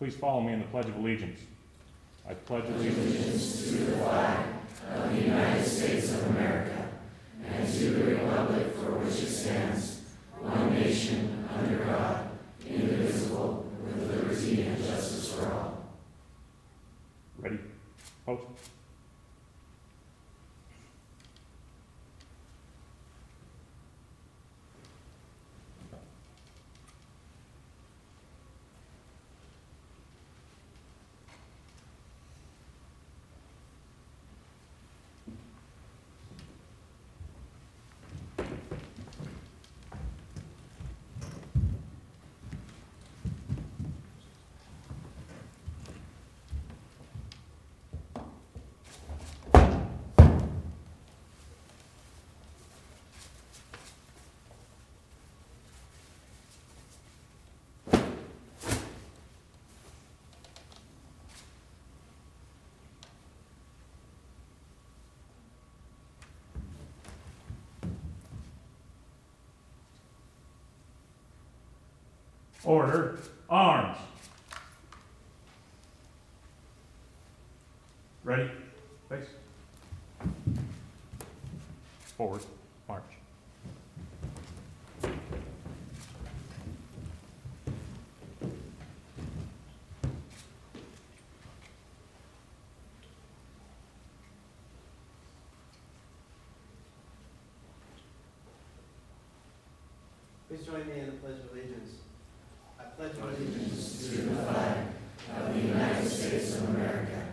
Please follow me in the Pledge of Allegiance. I pledge allegiance to the flag of the United States of America and to the republic for which it stands, one nation, under God, indivisible, with liberty and justice for all. Ready? Post. Order. Arms. Ready? Face. Forward. March. Please join me in the Pledge of Allegiance. I pledge allegiance to the flag of the United States of America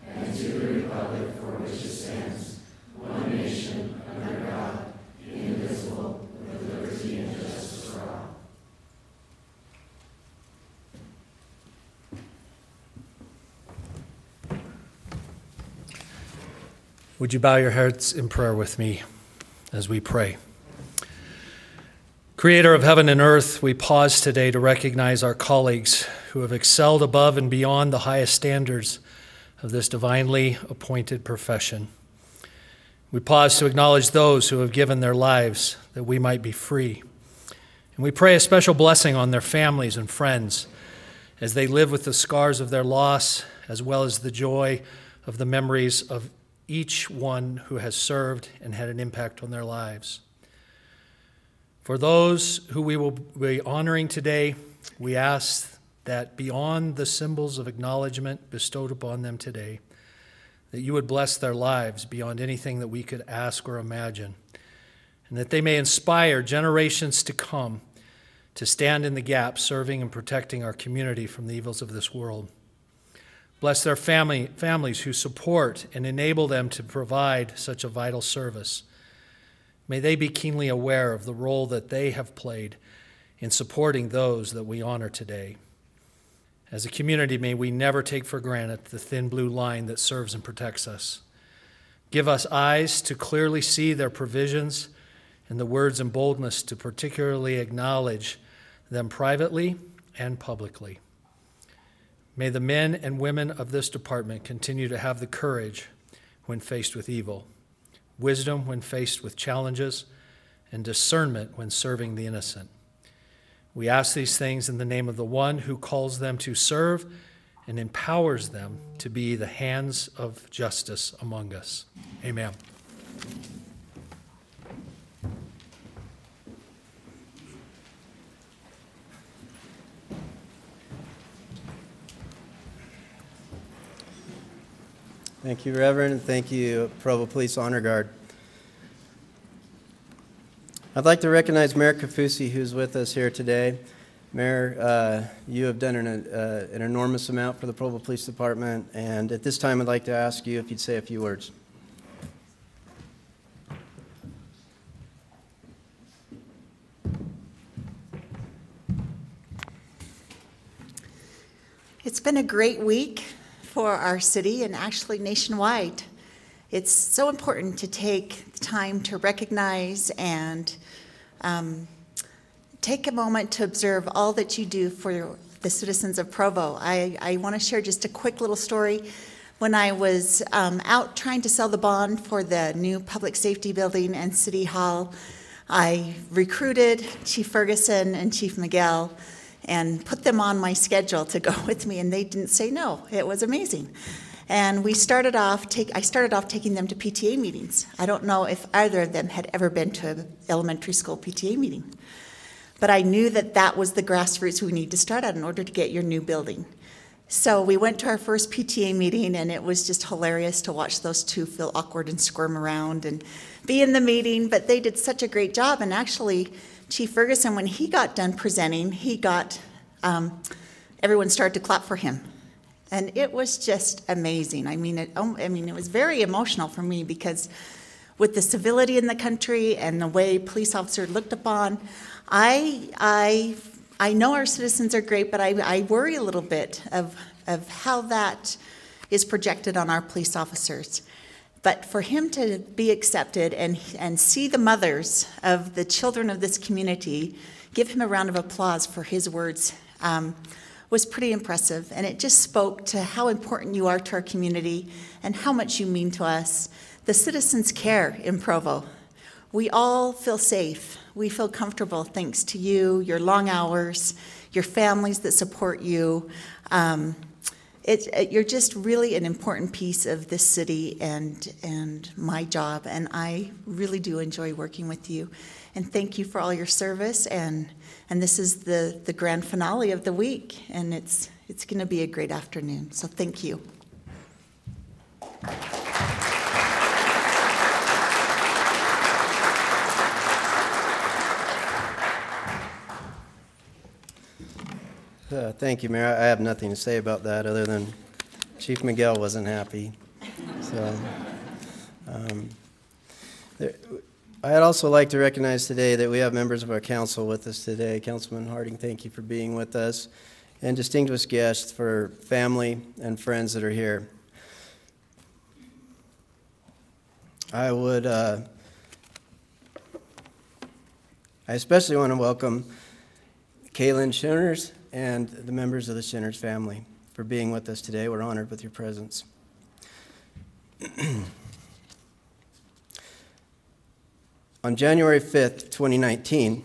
and to the republic for which it stands, one nation, under God, indivisible, with liberty and justice for all. Would you bow your heads in prayer with me as we pray? Creator of heaven and earth, we pause today to recognize our colleagues who have excelled above and beyond the highest standards of this divinely appointed profession. We pause to acknowledge those who have given their lives that we might be free. And we pray a special blessing on their families and friends as they live with the scars of their loss, as well as the joy of the memories of each one who has served and had an impact on their lives. For those who we will be honoring today, we ask that beyond the symbols of acknowledgement bestowed upon them today, that you would bless their lives beyond anything that we could ask or imagine, and that they may inspire generations to come to stand in the gap, serving and protecting our community from the evils of this world. Bless their families who support and enable them to provide such a vital service. May they be keenly aware of the role that they have played in supporting those that we honor today. As a community, may we never take for granted the thin blue line that serves and protects us. Give us eyes to clearly see their provisions and the words and boldness to particularly acknowledge them privately and publicly. May the men and women of this department continue to have the courage when faced with evil, wisdom when faced with challenges, and discernment when serving the innocent. We ask these things in the name of the one who calls them to serve and empowers them to be the hands of justice among us. Amen. Thank you, Reverend, and thank you, Provo Police Honor Guard. I'd like to recognize Mayor Kafusi, who's with us here today. Mayor, you have done an enormous amount for the Provo Police Department, and at this time I'd like to ask you if you'd say a few words. It's been a great week for our city and actually nationwide. It's so important to take the time to recognize and take a moment to observe all that you do for the citizens of Provo. I want to share just a quick little story. When I was out trying to sell the bond for the new public safety building and City Hall, I recruited Chief Ferguson and Chief Miguel, and put them on my schedule to go with me, and they didn't say no. It was amazing. And I started off taking them to PTA meetings. I don't know if either of them had ever been to an elementary school PTA meeting. But I knew that that was the grassroots we need to start at in order to get your new building. So we went to our first PTA meeting, and it was just hilarious to watch those two feel awkward and squirm around and be in the meeting, but they did such a great job. And actually, Chief Ferguson, when he got done presenting, everyone started to clap for him. And it was just amazing. It was very emotional for me, because with the civility in the country and the way police officers looked upon, I know our citizens are great, but I worry a little bit of how that is projected on our police officers. But for him to be accepted and see the mothers of the children of this community give him a round of applause for his words was pretty impressive. And it just spoke to how important you are to our community and how much you mean to us. The citizens care in Provo. We all feel safe. We feel comfortable thanks to you, your long hours, your families that support you. You're just really an important piece of this city and my job, and I really do enjoy working with you. And thank you for all your service, and this is the grand finale of the week, and it's going to be a great afternoon, so thank you. Thank you, Mayor. I have nothing to say about that other than Chief Miguel wasn't happy. So, I'd also like to recognize today that we have members of our council with us today. Councilman Harding, thank you for being with us, and distinguished guests, for family and friends that are here. I especially want to welcome Kaylin Shinners and the members of the Shinners family for being with us today. We're honored with your presence. On January 5th, 2019,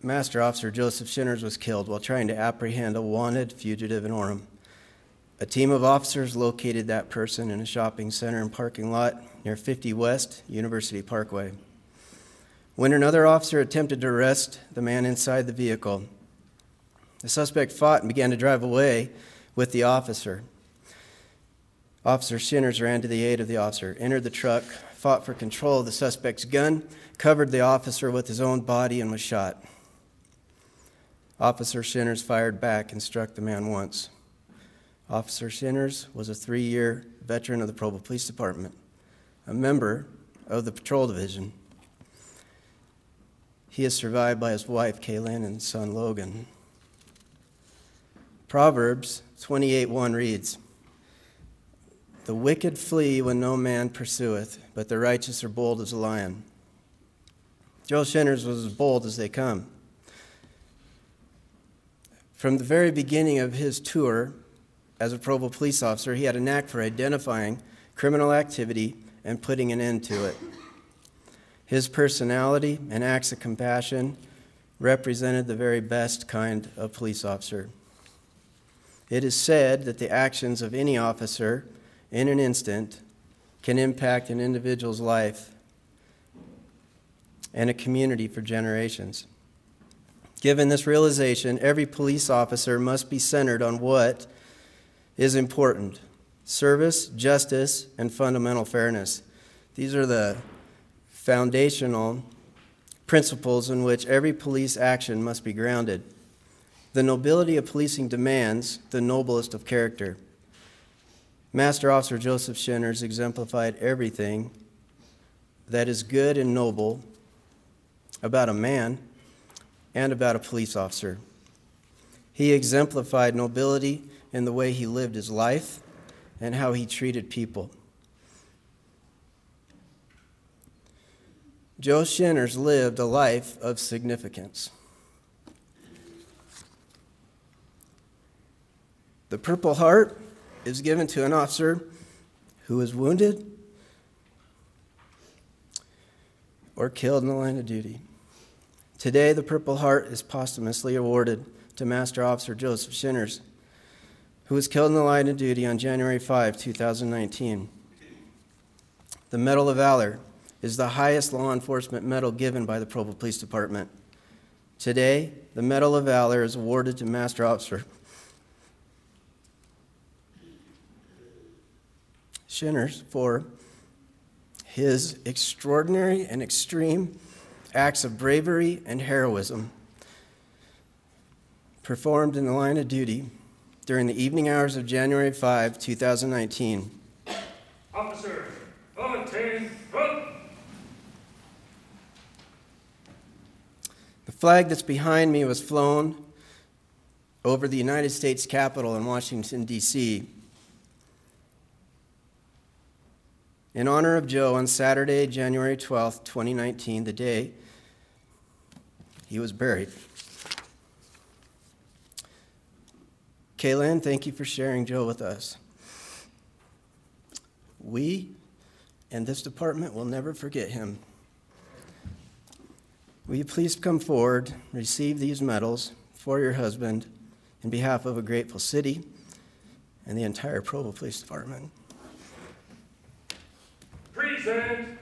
Master Officer Joseph Shinners was killed while trying to apprehend a wanted fugitive in Orem. A team of officers located that person in a shopping center and parking lot near 50 West University Parkway. When another officer attempted to arrest the man inside the vehicle, the suspect fought and began to drive away with the officer. Officer Shinners ran to the aid of the officer, entered the truck, fought for control of the suspect's gun, covered the officer with his own body, and was shot. Officer Shinners fired back and struck the man once. Officer Shinners was a 3-year veteran of the Provo Police Department, a member of the Patrol Division. He is survived by his wife, Kaylin, and son, Logan. Proverbs 28:1 reads, "The wicked flee when no man pursueth, but the righteous are bold as a lion." Joe Shinners was as bold as they come. From the very beginning of his tour as a Provo police officer, he had a knack for identifying criminal activity and putting an end to it. His personality and acts of compassion represented the very best kind of police officer. It is said that the actions of any officer in an instant can impact an individual's life and a community for generations. Given this realization, every police officer must be centered on what is important: service, justice, and fundamental fairness. These are the foundational principles in which every police action must be grounded. The nobility of policing demands the noblest of character. Master Officer Joseph Shinners exemplified everything that is good and noble about a man and about a police officer. He exemplified nobility in the way he lived his life and how he treated people. Joe Shinners lived a life of significance. The Purple Heart is given to an officer who is wounded or killed in the line of duty. Today, the Purple Heart is posthumously awarded to Master Officer Joseph Shinners, who was killed in the line of duty on January 5, 2019. The Medal of Valor is the highest law enforcement medal given by the Provo Police Department. Today, the Medal of Valor is awarded to Master Officer Shinners for his extraordinary and extreme acts of bravery and heroism performed in the line of duty during the evening hours of January 5, 2019. Officer, attain, run! The flag that's behind me was flown over the United States Capitol in Washington, D.C. in honor of Joe on Saturday, January 12, 2019, the day he was buried. Kaylin, thank you for sharing Joe with us. We and this department will never forget him. Will you please come forward, receive these medals for your husband in behalf of a grateful city and the entire Provo Police Department. Present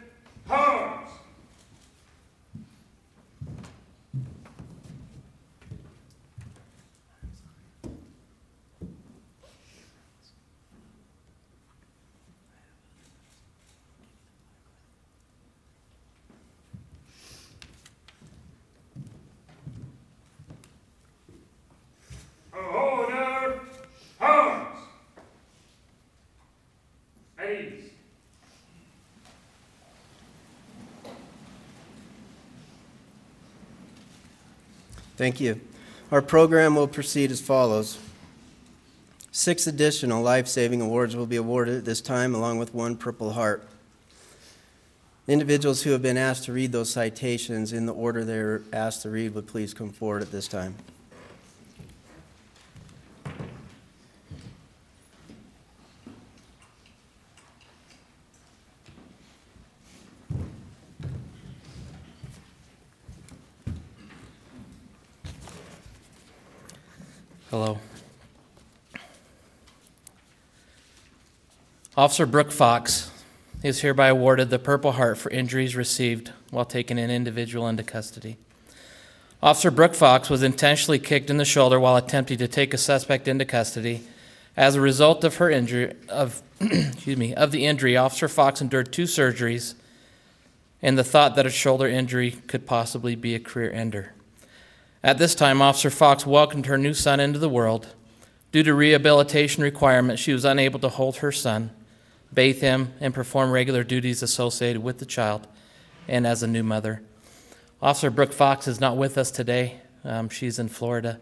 arms! Order, arms! At ease. Thank you. Our program will proceed as follows. 6 additional life-saving awards will be awarded at this time, along with 1 Purple Heart. Individuals who have been asked to read those citations in the order they're asked to read would please come forward at this time. Hello. Officer Brooke Fox is hereby awarded the Purple Heart for injuries received while taking an individual into custody. Officer Brooke Fox was intentionally kicked in the shoulder while attempting to take a suspect into custody. As a result of her injury, of the injury, Officer Fox endured 2 surgeries and the thought that a shoulder injury could possibly be a career ender. At this time, Officer Fox welcomed her new son into the world. Due to rehabilitation requirements, she was unable to hold her son, bathe him, and perform regular duties associated with the child and as a new mother. Officer Brooke Fox is not with us today. She's in Florida,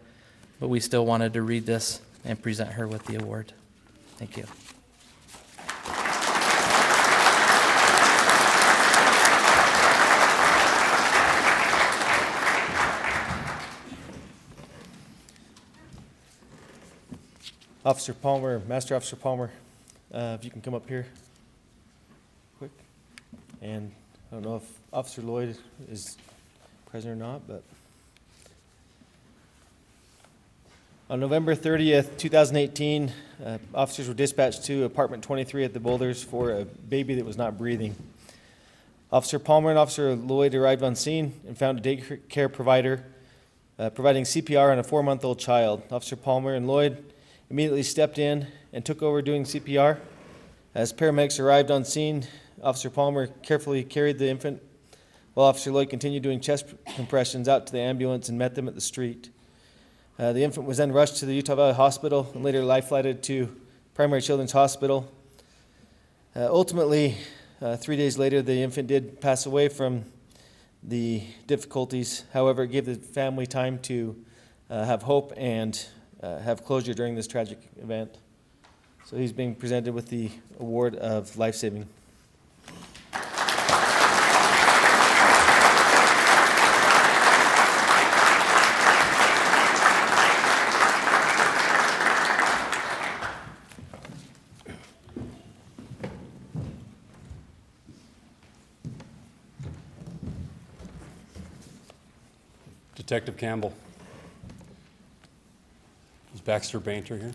but we still wanted to read this and present her with the award. Thank you. Officer Palmer, Master Officer Palmer, if you can come up here quick. And I don't know if Officer Lloyd is present or not, but on November 30th, 2018, officers were dispatched to apartment 23 at the Boulders for a baby that was not breathing. Officer Palmer and Officer Lloyd arrived on scene and found a daycare provider providing CPR on a 4-month-old child. Officer Palmer and Lloyd immediately stepped in and took over doing CPR. As paramedics arrived on scene, Officer Palmer carefully carried the infant, while Officer Lloyd continued doing chest compressions out to the ambulance and met them at the street. The infant was then rushed to the Utah Valley Hospital and later life-flighted to Primary Children's Hospital. Ultimately, 3 days later, the infant did pass away from the difficulties. However, it gave the family time to have hope and have closure during this tragic event. So he's being presented with the award of life-saving. Detective Campbell. Is Baxter Bainter here?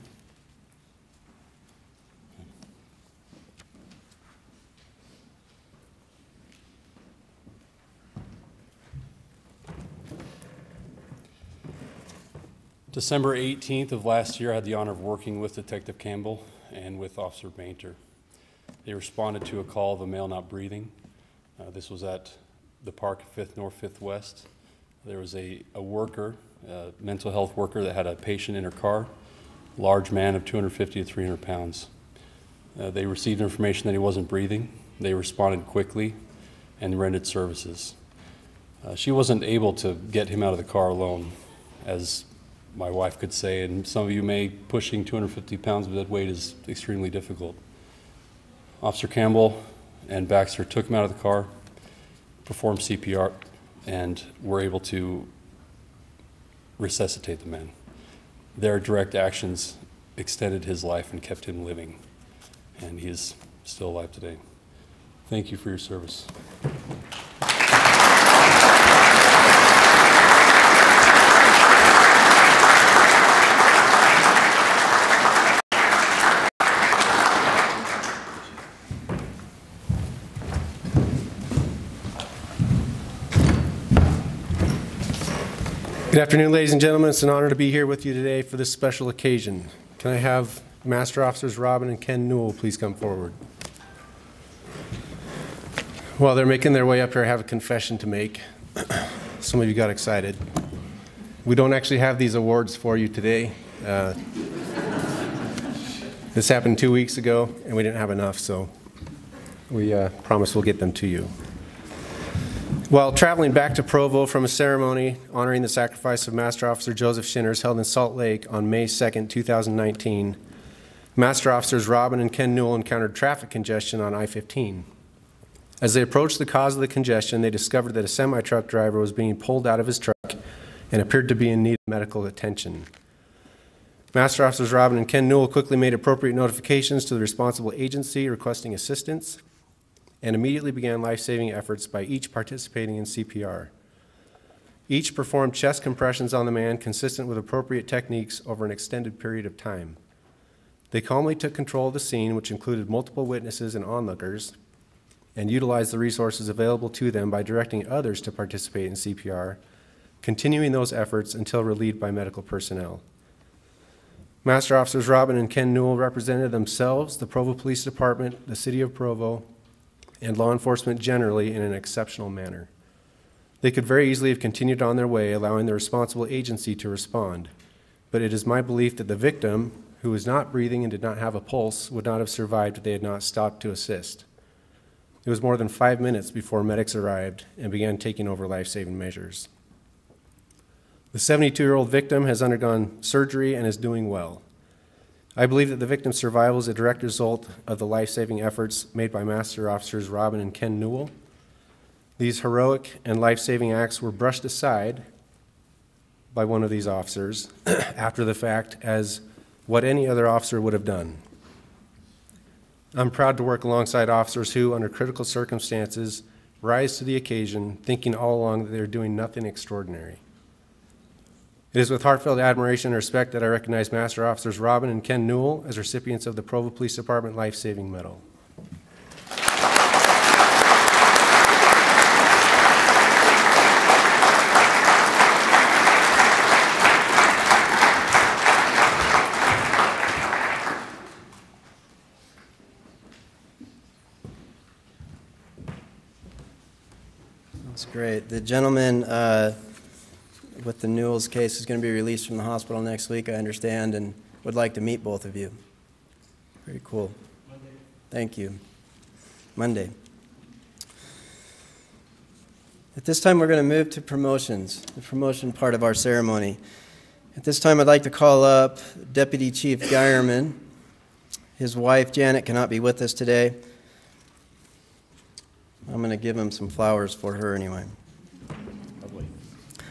December 18th of last year, I had the honor of working with Detective Campbell and with Officer Bainter. They responded to a call of a male not breathing. This was at the park at 5th North, 5th West. There was a worker, a mental health worker that had a patient in her car, large man of 250 to 300 pounds. They received information that he wasn't breathing. They responded quickly and rendered services. She wasn't able to get him out of the car alone, as my wife could say, and some of you may, pushing 250 pounds of dead weight is extremely difficult. Officer Campbell and Baxter took him out of the car, performed CPR, and were able to resuscitate the man. Their direct actions extended his life and kept him living, and he is still alive today. Thank you for your service. Good afternoon, ladies and gentlemen. It's an honor to be here with you today for this special occasion. Can I have Master Officers Robin and Ken Newell please come forward? While they're making their way up here, I have a confession to make. Some of you got excited. We don't actually have these awards for you today. This happened 2 weeks ago, and we didn't have enough, so we promise we'll get them to you. While traveling back to Provo from a ceremony honoring the sacrifice of Master Officer Joseph Shinners held in Salt Lake on May 2nd, 2019, Master Officers Robin and Ken Newell encountered traffic congestion on I-15. As they approached the cause of the congestion, they discovered that a semi-truck driver was being pulled out of his truck and appeared to be in need of medical attention. Master Officers Robin and Ken Newell quickly made appropriate notifications to the responsible agency requesting assistance, and immediately began life-saving efforts by each participating in CPR. Each performed chest compressions on the man consistent with appropriate techniques over an extended period of time. They calmly took control of the scene, which included multiple witnesses and onlookers, and utilized the resources available to them by directing others to participate in CPR, continuing those efforts until relieved by medical personnel. Master Officers Robin and Ken Newell represented themselves, the Provo Police Department, the City of Provo, and law enforcement generally in an exceptional manner. They could very easily have continued on their way, allowing the responsible agency to respond. But it is my belief that the victim, who was not breathing and did not have a pulse, would not have survived if they had not stopped to assist. It was more than 5 minutes before medics arrived and began taking over life-saving measures. The 72-year-old victim has undergone surgery and is doing well. I believe that the victim's survival is a direct result of the life-saving efforts made by Master Officers Robin and Ken Newell. These heroic and life-saving acts were brushed aside by one of these officers after the fact as what any other officer would have done. I'm proud to work alongside officers who, under critical circumstances, rise to the occasion, thinking all along that they're doing nothing extraordinary. It is with heartfelt admiration and respect that I recognize Master Officers Robin and Ken Newell as recipients of the Provo Police Department Life Saving Medal. That's great. The gentleman with the Newell's case is going to be released from the hospital next week, I understand, and would like to meet both of you. Very cool. Monday. Thank you. Monday. At this time, we're going to move to promotions, the promotion part of our ceremony. At this time, I'd like to call up Deputy Chief Geierman. His wife, Janet, cannot be with us today. I'm going to give him some flowers for her anyway.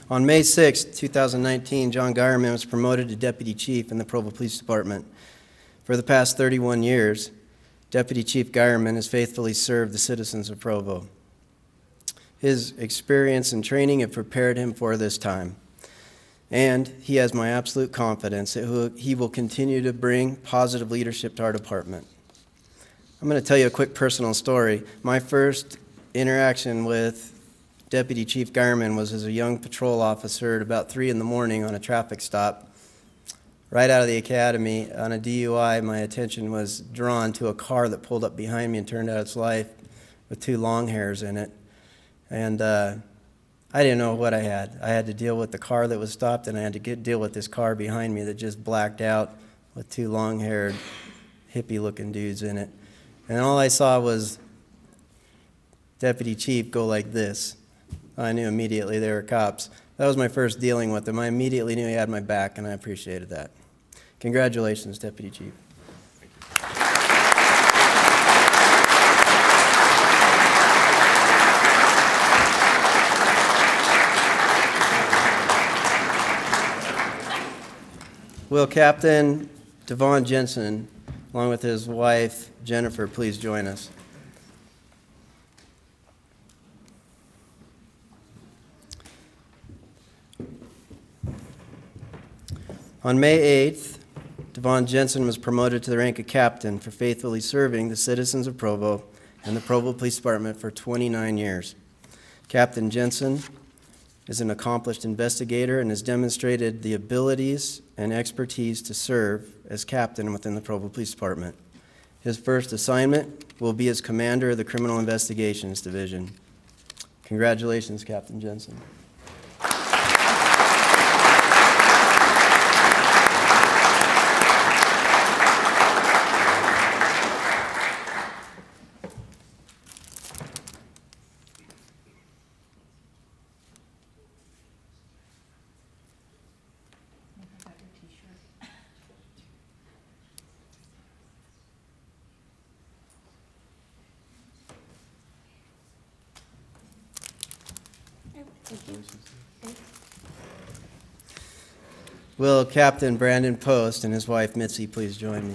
On May 6, 2019, John Geierman was promoted to Deputy Chief in the Provo Police Department. For the past 31 years, Deputy Chief Geierman has faithfully served the citizens of Provo. His experience and training have prepared him for this time. and he has my absolute confidence that he will continue to bring positive leadership to our department. I'm going to tell you a quick personal story. My first interaction with Deputy Chief Garman was as a young patrol officer at about 3 in the morning on a traffic stop. Right out of the academy on a DUI, my attention was drawn to a car that pulled up behind me and turned out its life with 2 long hairs in it. And I didn't know what I had. I had to deal with the car that was stopped, and I had to deal with this car behind me that just blacked out with 2 long-haired, hippie-looking dudes in it. And all I saw was Deputy Chief go like this. I knew immediately they were cops. That was my first dealing with them. I immediately knew he had my back, and I appreciated that. Congratulations, Deputy Chief. Will Captain Devon Jensen, along with his wife, Jennifer, please join us. On May 8th, Devon Jensen was promoted to the rank of captain for faithfully serving the citizens of Provo and the Provo Police Department for 29 years. Captain Jensen is an accomplished investigator and has demonstrated the abilities and expertise to serve as captain within the Provo Police Department. His first assignment will be as commander of the Criminal Investigations Division. Congratulations, Captain Jensen. Will Captain Brandon Post and his wife Mitzi please join me?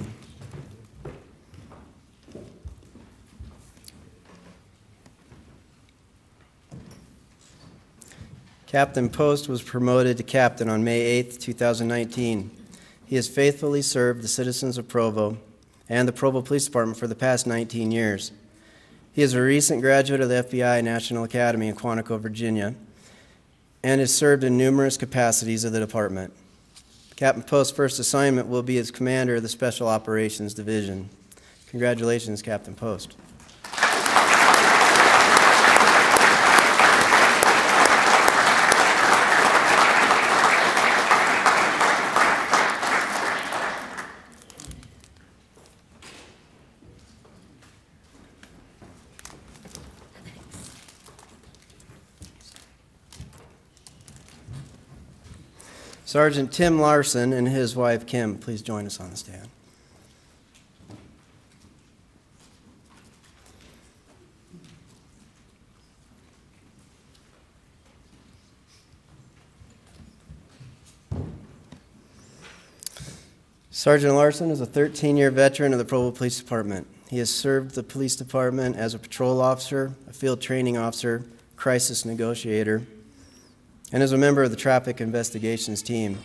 Captain Post was promoted to captain on May 8th, 2019. He has faithfully served the citizens of Provo and the Provo Police Department for the past 19 years. He is a recent graduate of the FBI National Academy in Quantico, Virginia, and has served in numerous capacities of the department. Captain Post's first assignment will be as commander of the Special Operations Division. Congratulations, Captain Post. Sergeant Tim Larson and his wife Kim, please join us on the stand. Sergeant Larson is a 13-year veteran of the Provo Police Department. He has served the police department as a patrol officer, a field training officer, crisis negotiator, and as a member of the traffic investigations team.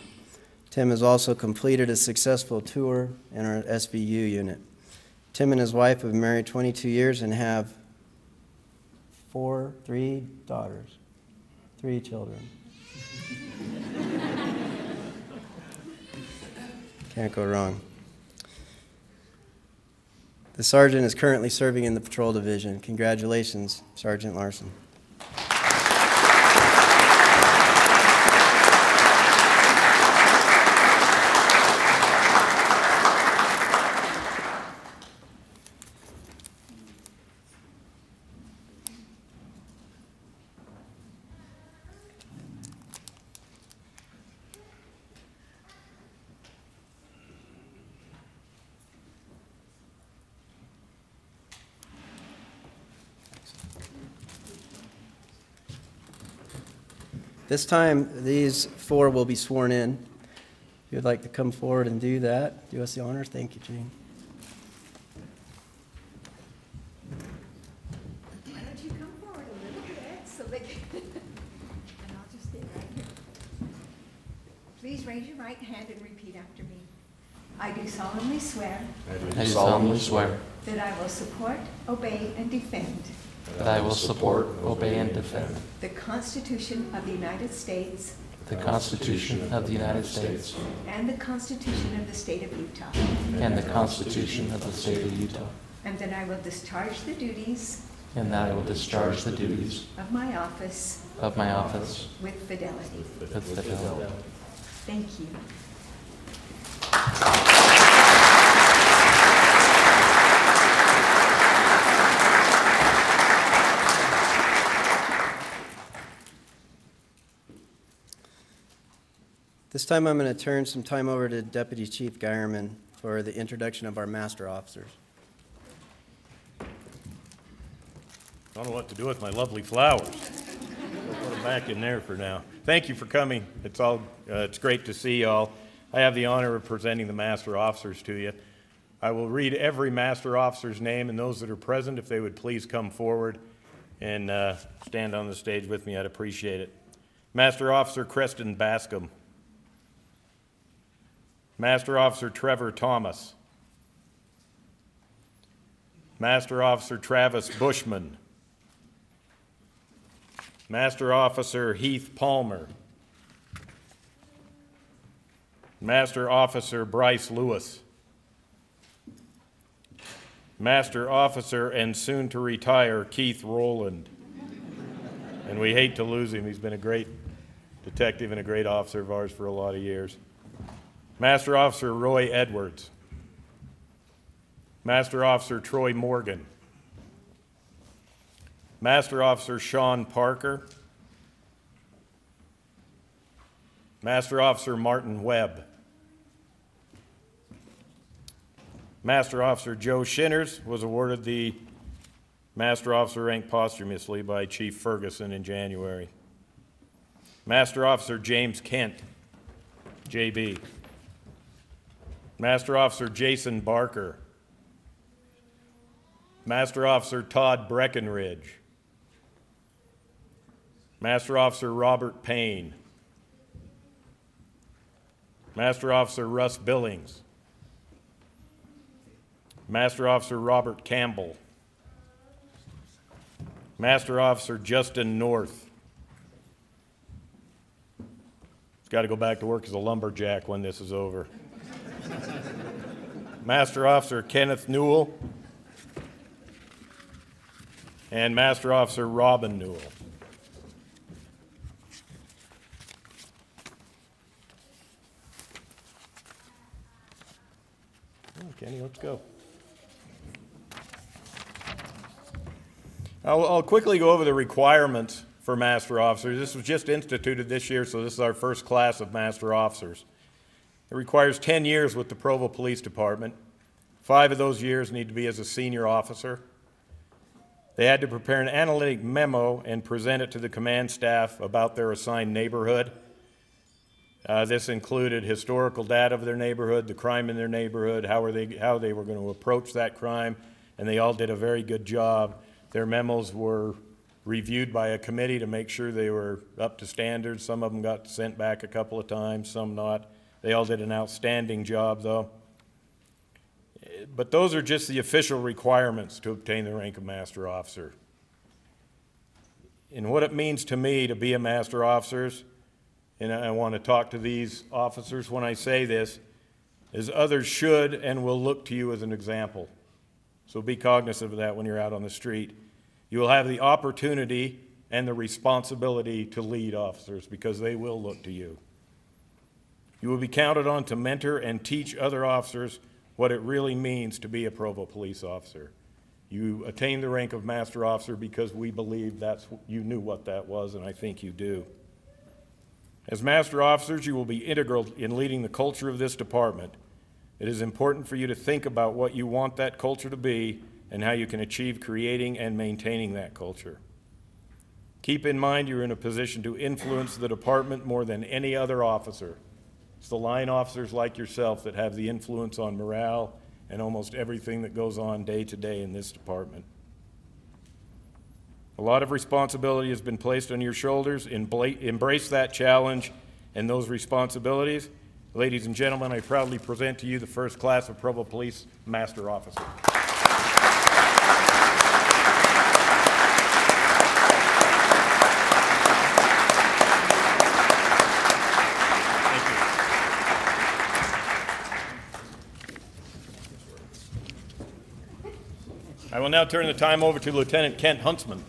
Tim has also completed a successful tour in our SVU unit. Tim and his wife have been married 22 years and have three daughters, 3 children. Can't go wrong. The sergeant is currently serving in the patrol division. Congratulations, Sergeant Larson. This time, these 4 will be sworn in. If you'd like to come forward and do that, do us the honors. Thank you, Gene. Why don't you come forward a little bit so they can, and I'll just stay right here. your right hand and repeat after me. I do solemnly swear I do solemnly swear that I will support, obey, and defend that I will support, obey, and defend the Constitution of the United States the Constitution of the United States and the Constitution of the State of Utah, and the Constitution of the State of Utah, and that I will discharge the duties and that I will discharge the duties of my office of my office with fidelity. with fidelity. Thank you. This time I'm going to turn some time over to Deputy Chief Geierman for the introduction of our master officers. I don't know what to do with my lovely flowers. I'll put them back in there for now. Thank you for coming. It's great to see y'all. I have the honor of presenting the master officers to you. I will read every master officer's name, and those that are present, if they would please come forward and stand on the stage with me, I'd appreciate it. Master Officer Creston Bascom. Master Officer Trevor Thomas. Master Officer Travis Bushman. Master Officer Heath Palmer. Master Officer Bryce Lewis. Master Officer and soon to retire Keith Rowland. And we hate to lose him. He's been a great detective and a great officer of ours for a lot of years. Master Officer Roy Edwards. Master Officer Troy Morgan. Master Officer Sean Parker. Master Officer Martin Webb. Master Officer Joe Shinners was awarded the Master Officer rank posthumously by Chief Ferguson in January. Master Officer James Kent, JB. Master Officer Jason Barker. Master Officer Todd Breckenridge. Master Officer Robert Payne. Master Officer Russ Billings. Master Officer Robert Campbell. Master Officer Justin North. He's got to go back to work as a lumberjack when this is over. Master Officer Kenneth Newell. And Master Officer Robin Newell. Kenny, let's go. I'll quickly go over the requirements for master officers. This was just instituted this year, so this is our first class of master officers. It requires 10 years with the Provo Police Department. 5 of those years need to be as a senior officer. They had to prepare an analytic memo and present it to the command staff about their assigned neighborhood. This included historical data of their neighborhood, the crime in their neighborhood, how they were going to approach that crime, and they all did a very good job. Their memos were reviewed by a committee to make sure they were up to standards. Some of them got sent back a couple of times, some not. They all did an outstanding job, though. But those are just the official requirements to obtain the rank of master officer. And what it means to me to be a master officer, and I want to talk to these officers when I say this, is others should and will look to you as an example. So be cognizant of that when you're out on the street. You will have the opportunity and the responsibility to lead officers because they will look to you. You will be counted on to mentor and teach other officers what it really means to be a Provo police officer. You attain the rank of master officer because we believe you knew what that was, and I think you do. As master officers, you will be integral in leading the culture of this department. It is important for you to think about what you want that culture to be and how you can achieve creating and maintaining that culture. Keep in mind you're in a position to influence the department more than any other officer. It's the line officers like yourself that have the influence on morale and almost everything that goes on day to day in this department. A lot of responsibility has been placed on your shoulders. Embrace that challenge and those responsibilities Ladies and gentlemen, I proudly present to you the first class of Provo Police Master Officer. I will now turn the time over to Lieutenant Kent Huntsman.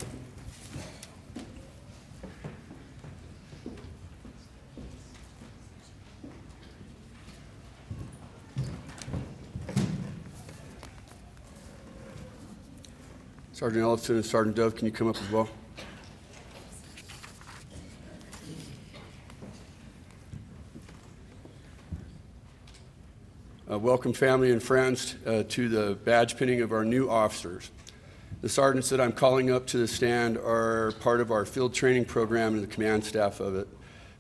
Sergeant Ellison and Sergeant Dove, can you come up as well? Welcome, family and friends, to the badge pinning of our new officers. The sergeants that I'm calling up to the stand are part of our field training program and the command staff of it.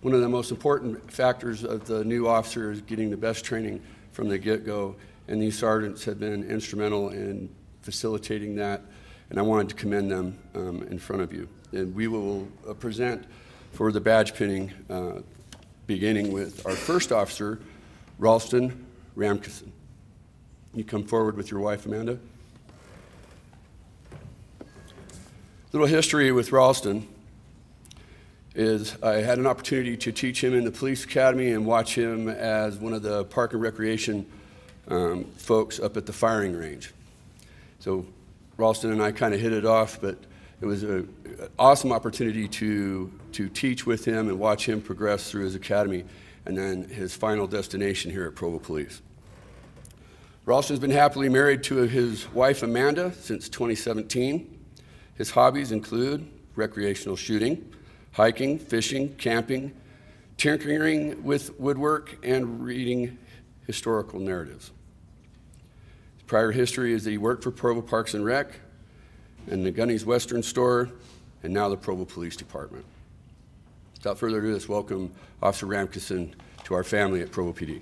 One of the most important factors of the new officer is getting the best training from the get-go, and these sergeants have been instrumental in facilitating that, and I wanted to commend them in front of you. And we will present for the badge pinning, beginning with our first officer, Ralston Ramkison. You come forward with your wife, Amanda. Little history with Ralston is I had an opportunity to teach him in the police academy and watch him as one of the park and recreation folks up at the firing range. So Ralston and I kind of hit it off, but it was an awesome opportunity to teach with him and watch him progress through his academy and then his final destination here at Provo Police. Ralston's been happily married to his wife Amanda since 2017. His hobbies include recreational shooting, hiking, fishing, camping, tinkering with woodwork, and reading historical narratives. His prior history is that he worked for Provo Parks and Rec and the Gunny's Western Store, and now the Provo Police Department. Without further ado, let's welcome Officer Ramkison to our family at Provo PD.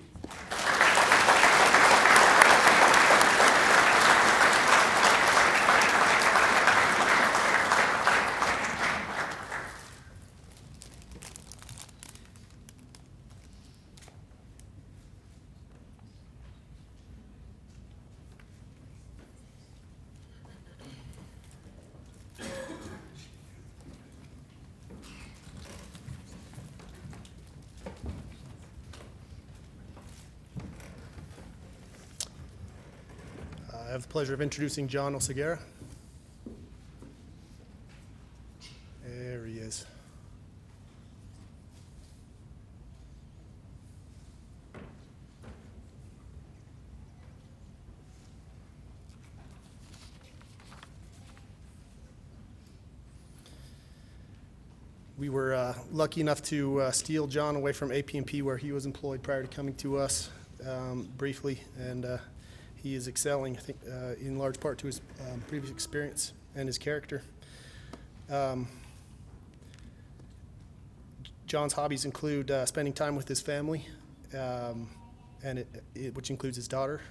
I have the pleasure of introducing John Oseguera. There he is. We were lucky enough to steal John away from AP&P where he was employed prior to coming to us briefly, and he is excelling, I think, in large part to his previous experience and his character. John's hobbies include spending time with his family, and which includes his daughter,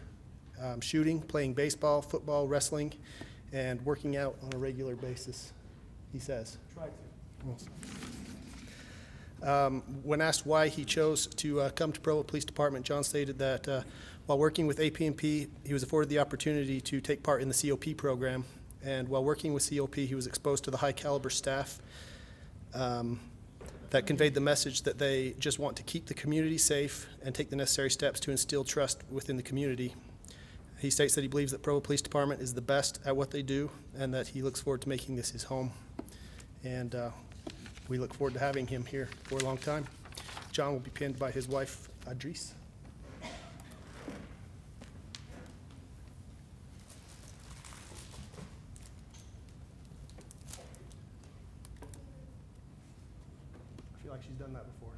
shooting, playing baseball, football, wrestling, and working out on a regular basis, he says. Try to. When asked why he chose to come to Provo Police Department, John stated that while working with AP&P, he was afforded the opportunity to take part in the COP program, and while working with COP, he was exposed to the high-caliber staff that conveyed the message that they just want to keep the community safe and take the necessary steps to instill trust within the community. He states that he believes that Provo Police Department is the best at what they do, and that he looks forward to making this his home. And we look forward to having him here for a long time. John will be pinned by his wife, Adrice. I feel like she's done that before.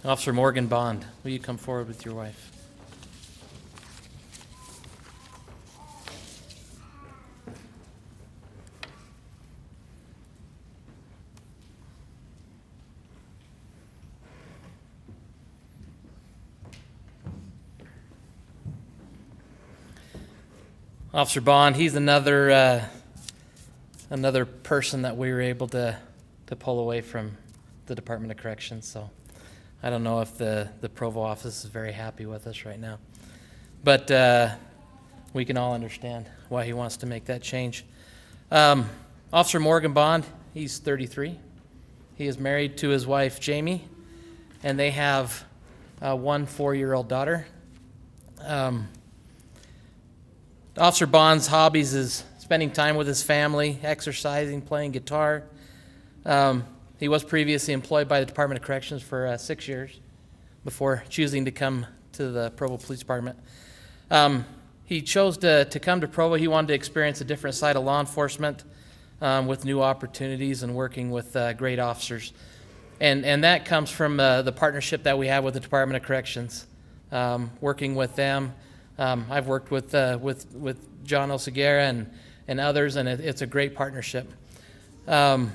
Officer Morgan Bond, will you come forward with your wife? Officer Bond, he's another person that we were able to pull away from the Department of Corrections. So I don't know if the Provo office is very happy with us right now. But we can all understand why he wants to make that change. Officer Morgan Bond, he's 33. He is married to his wife, Jamie, and they have one 4-year-old daughter. Officer Bond's hobbies is spending time with his family, exercising, playing guitar. He was previously employed by the Department of Corrections for 6 years before choosing to come to the Provo Police Department. He chose to come to Provo. He wanted to experience a different side of law enforcement with new opportunities and working with great officers. And that comes from the partnership that we have with the Department of Corrections, working with them. I've worked with John Oseguera and others, and it's a great partnership. Right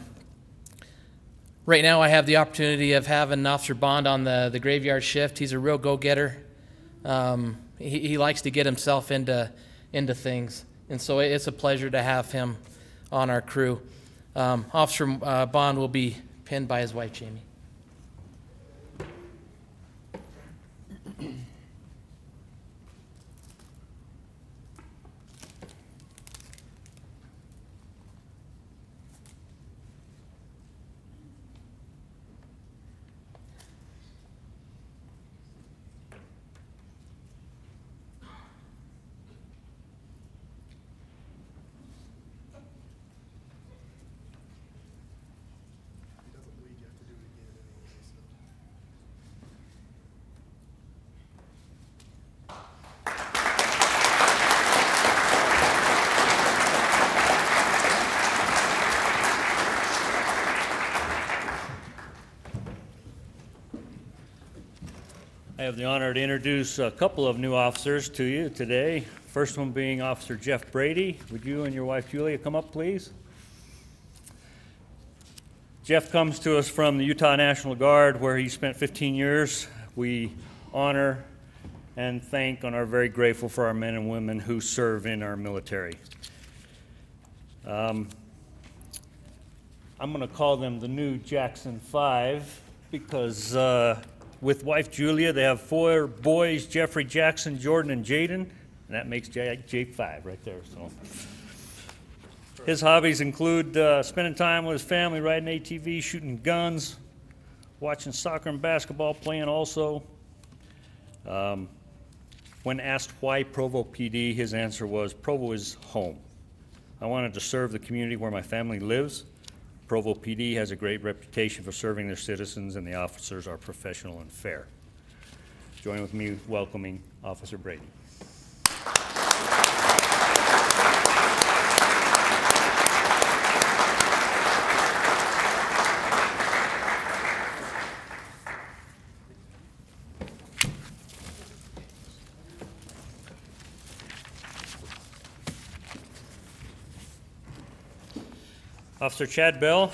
now I have the opportunity of having Officer Bond on the graveyard shift. He's a real go-getter. He likes to get himself into things, and so it's a pleasure to have him on our crew. Officer Bond will be pinned by his wife, Jamie. I have the honor to introduce a couple of new officers to you today. First one being Officer Jeff Brady. Would you and your wife Julia come up, please? Jeff comes to us from the Utah National Guard, where he spent 15 years. We honor and thank and are very grateful for our men and women who serve in our military. I'm going to call them the new Jackson 5 because with wife Julia, they have 4 boys, Jeffrey, Jackson, Jordan, and Jaden, and that makes J5 right there. So, his hobbies include spending time with his family, riding ATVs, shooting guns, watching soccer and basketball, playing also. When asked why Provo PD, his answer was, Provo is home. I wanted to serve the community where my family lives. Provo PD has a great reputation for serving their citizens, and the officers are professional and fair. Join with me welcoming Officer Brady. Officer Chad Bell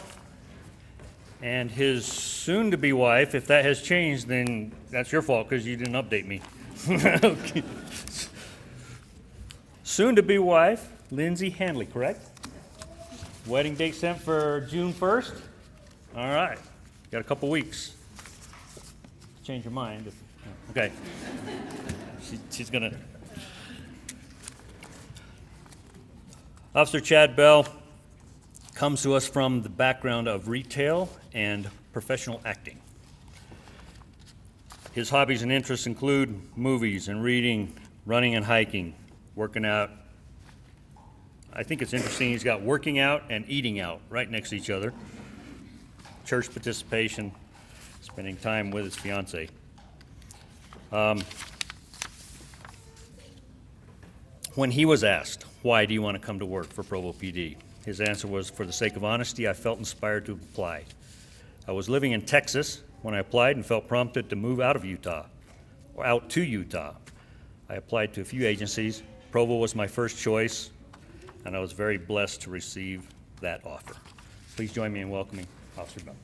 and his soon-to-be wife. If that has changed, then that's your fault because you didn't update me. Okay. Soon-to-be wife, Lindsay Handley, correct? Wedding date set for June 1st? All right. Got a couple weeks. Change your mind. Okay. She's going to... Officer Chad Bell comes to us from the background of retail and professional acting. His hobbies and interests include movies and reading, running and hiking, working out. I think it's interesting he's got working out and eating out right next to each other. Church participation, spending time with his fiance. When he was asked, why do you want to come to work for Provo PD? His answer was, for the sake of honesty, I felt inspired to apply. I was living in Texas when I applied and felt prompted to move out of Utah, or out to Utah. I applied to a few agencies. Provo was my first choice, and I was very blessed to receive that offer. Please join me in welcoming Officer Bell.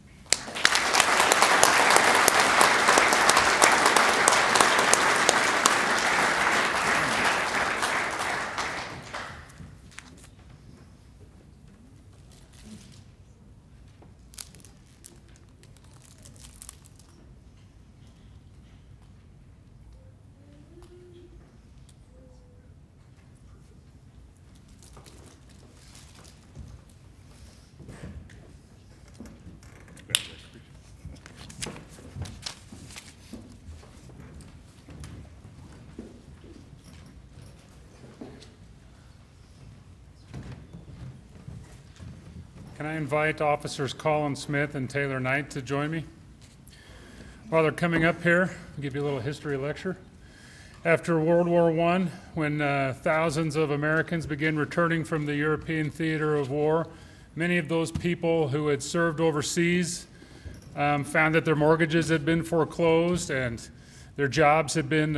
Can I invite Officers Colin Smith and Taylor Knight to join me? While they're coming up here, I'll give you a little history lecture. After World War I, when thousands of Americans began returning from the European theater of war, many of those people who had served overseas found that their mortgages had been foreclosed and their jobs had been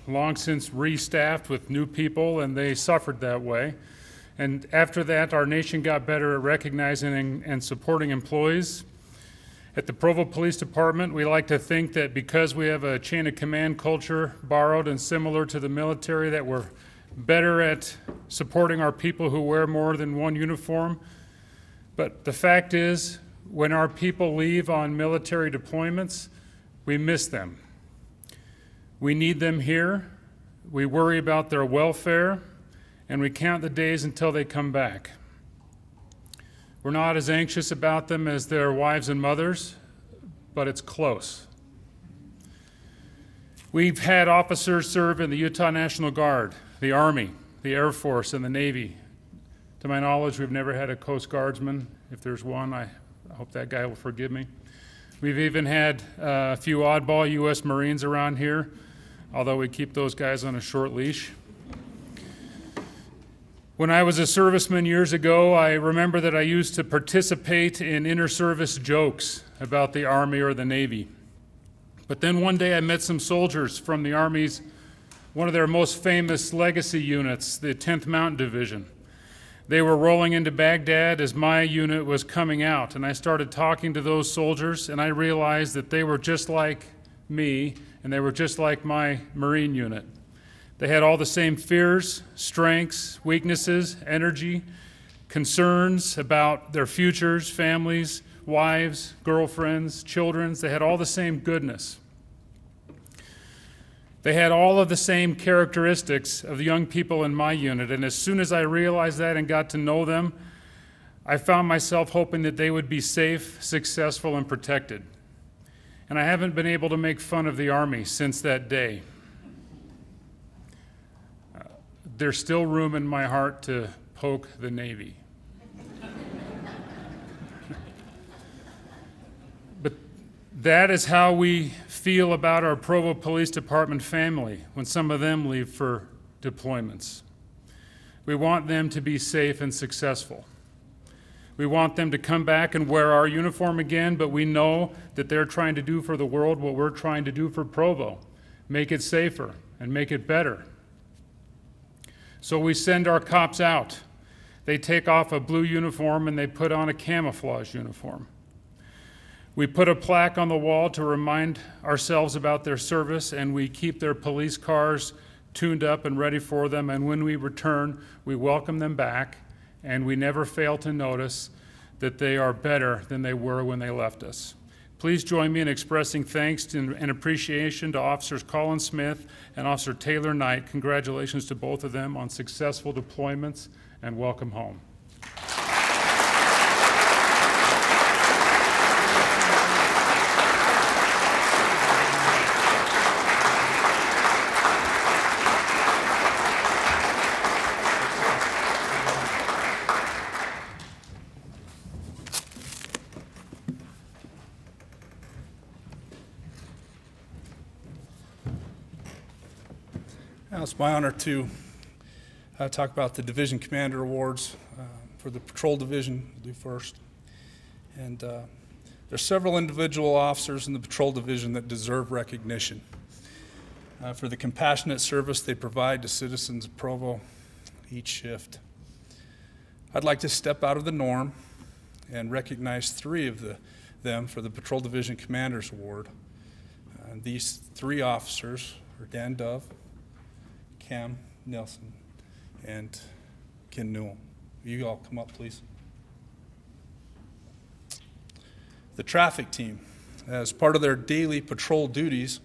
long since restaffed with new people, and they suffered that way. And after that, our nation got better at recognizing and supporting employees. At the Provo Police Department, we like to think that because we have a chain of command culture borrowed and similar to the military, that we're better at supporting our people who wear more than one uniform. But the fact is, when our people leave on military deployments, we miss them. We need them here, we worry about their welfare, and we count the days until they come back. We're not as anxious about them as their wives and mothers, but it's close. We've had officers serve in the Utah National Guard, the Army, the Air Force, and the Navy. To my knowledge, we've never had a Coast Guardsman. If there's one, I hope that guy will forgive me. We've even had a few oddball U.S. Marines around here, although we keep those guys on a short leash. When I was a serviceman years ago, I remember that I used to participate in inter-service jokes about the Army or the Navy. But then one day I met some soldiers from the Army's, one of their most famous legacy units, the 10th Mountain Division. They were rolling into Baghdad as my unit was coming out, and I started talking to those soldiers, and I realized that they were just like me, and they were just like my Marine unit. They had all the same fears, strengths, weaknesses, energy, concerns about their futures, families, wives, girlfriends, children. They had all the same goodness. They had all of the same characteristics of the young people in my unit, and as soon as I realized that and got to know them, I found myself hoping that they would be safe, successful, and protected. And I haven't been able to make fun of the Army since that day. There's still room in my heart to poke the Navy. But that is how we feel about our Provo Police Department family when some of them leave for deployments. We want them to be safe and successful. We want them to come back and wear our uniform again, but we know that they're trying to do for the world what we're trying to do for Provo, make it safer and make it better. So we send our cops out. They take off a blue uniform and they put on a camouflage uniform. We put a plaque on the wall to remind ourselves about their service, and we keep their police cars tuned up and ready for them, and when we return, we welcome them back, and we never fail to notice that they are better than they were when they left us. Please join me in expressing thanks and appreciation to Officers Colin Smith and Officer Taylor Knight. Congratulations to both of them on successful deployments, and welcome home. Now it's my honor to talk about the Division Commander Awards for the Patrol Division. We'll do first. And there's several individual officers in the Patrol Division that deserve recognition for the compassionate service they provide to citizens of Provo each shift. I'd like to step out of the norm and recognize three of them for the Patrol Division Commander's Award. These three officers are Dan Dove, Cam Nelson, and Ken Newell. Will you all come up, please? The traffic team, as part of their daily patrol duties,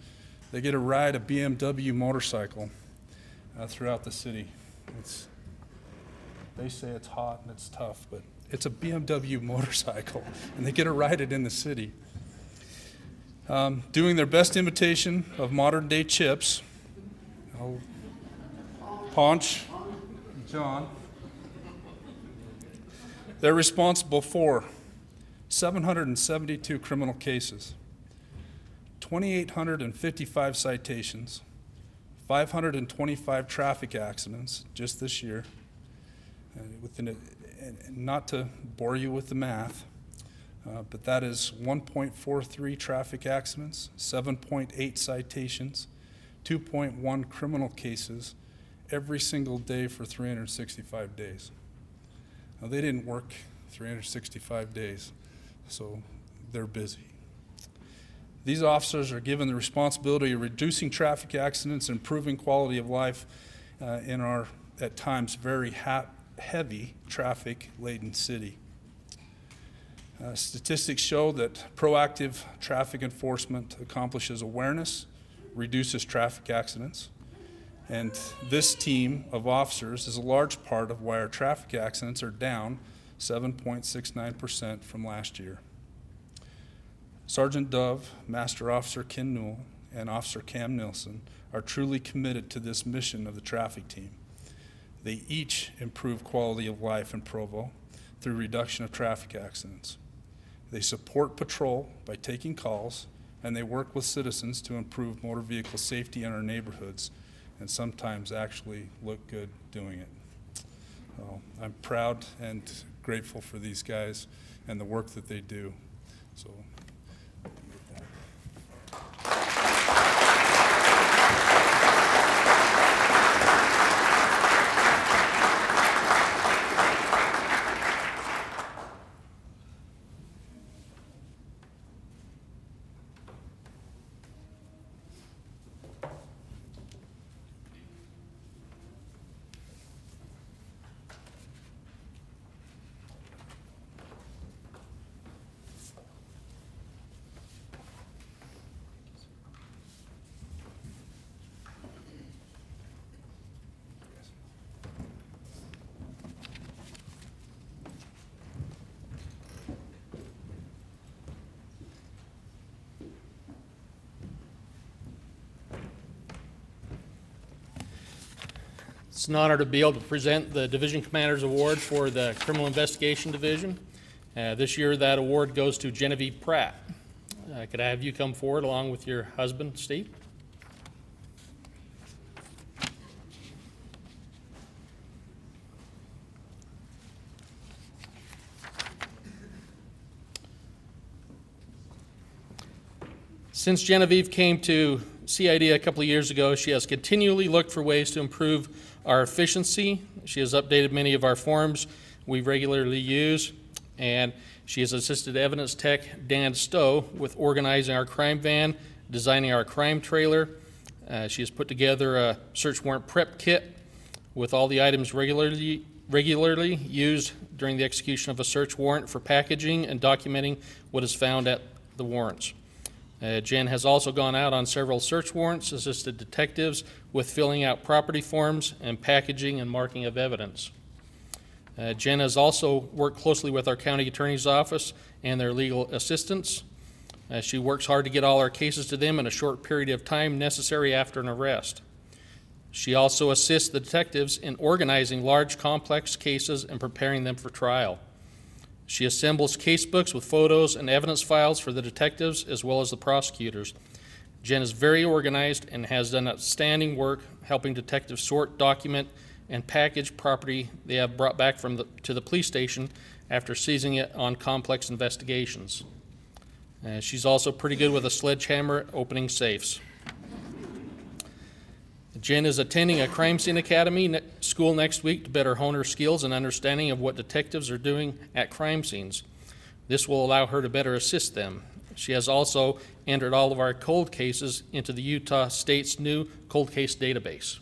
they get to ride a BMW motorcycle throughout the city. They say it's hot and it's tough, but it's a BMW motorcycle, and they get to ride it in the city. Doing their best imitation of modern-day Chips, Ponch, John, They're responsible for 772 criminal cases, 2,855 citations, 525 traffic accidents just this year. Not to bore you with the math, but that is 1.43 traffic accidents, 7.8 citations, 2.1 criminal cases every single day for 365 days. Now, they didn't work 365 days, so they're busy. These officers are given the responsibility of reducing traffic accidents, improving quality of life in our, at times, very heavy traffic-laden city. Statistics show that proactive traffic enforcement accomplishes awareness, reduces traffic accidents, and this team of officers is a large part of why our traffic accidents are down 7.69% from last year. Sergeant Dove, Master Officer Ken Newell, and Officer Cam Nilsson are truly committed to this mission of the traffic team. They each improve quality of life in Provo through reduction of traffic accidents. They support patrol by taking calls, and they work with citizens to improve motor vehicle safety in our neighborhoods, and sometimes actually look good doing it. So I'm proud and grateful for these guys and the work that they do. So. It's an honor to be able to present the Division Commander's Award for the Criminal Investigation Division. This year that award goes to Genevieve Pratt. Could I have you come forward along with your husband, Steve? Since Genevieve came to CID a couple of years ago, she has continually looked for ways to improve our efficiency. She has updated many of our forms we regularly use, and she has assisted evidence tech Dan Stowe with organizing our crime van, designing our crime trailer. She has put together a search warrant prep kit with all the items regularly used during the execution of a search warrant for packaging and documenting what is found at the warrants. Jen has also gone out on several search warrants, assisted detectives with filling out property forms and packaging and marking of evidence. Jen has also worked closely with our county attorney's office and their legal assistants. She works hard to get all our cases to them in a short period of time necessary after an arrest. She also assists the detectives in organizing large, complex cases and preparing them for trial. She assembles case books with photos and evidence files for the detectives as well as the prosecutors. Jen is very organized and has done outstanding work helping detectives sort, document, and package property they have brought back to the police station after seizing it on complex investigations. She's also pretty good with a sledgehammer opening safes. Jen is attending a crime scene academy school next week to better hone her skills and understanding of what detectives are doing at crime scenes. This will allow her to better assist them. She has also entered all of our cold cases into the Utah State's new cold case database.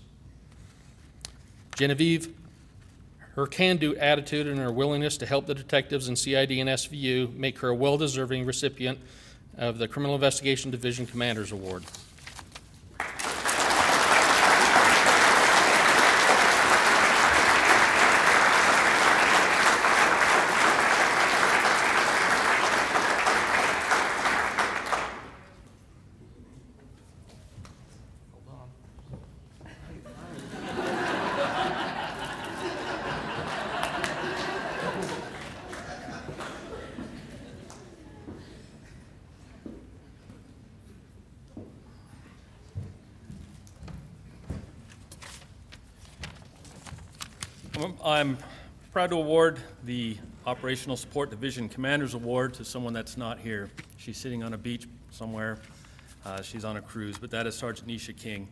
Genevieve, her can-do attitude and her willingness to help the detectives in CID and SVU make her a well-deserving recipient of the Criminal Investigation Division Commander's Award. I'm proud to award the Operational Support Division Commander's Award to someone that's not here. She's sitting on a beach somewhere. She's on a cruise, but that is Sergeant Nisha King.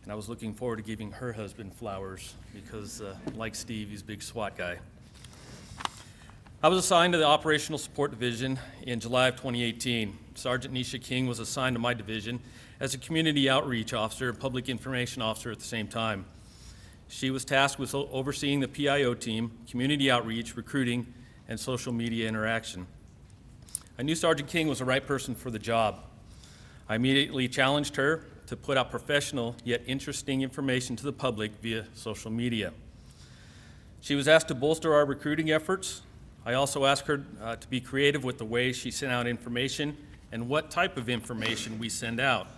And I was looking forward to giving her husband flowers because, like Steve, he's a big SWAT guy. I was assigned to the Operational Support Division in July of 2018. Sergeant Nisha King was assigned to my division as a community outreach officer and public information officer at the same time. She was tasked with overseeing the PIO team, community outreach, recruiting, and social media interaction. I knew Sergeant King was the right person for the job. I immediately challenged her to put out professional yet interesting information to the public via social media. She was asked to bolster our recruiting efforts. I also asked her to be creative with the way she sent out information and what type of information we send out.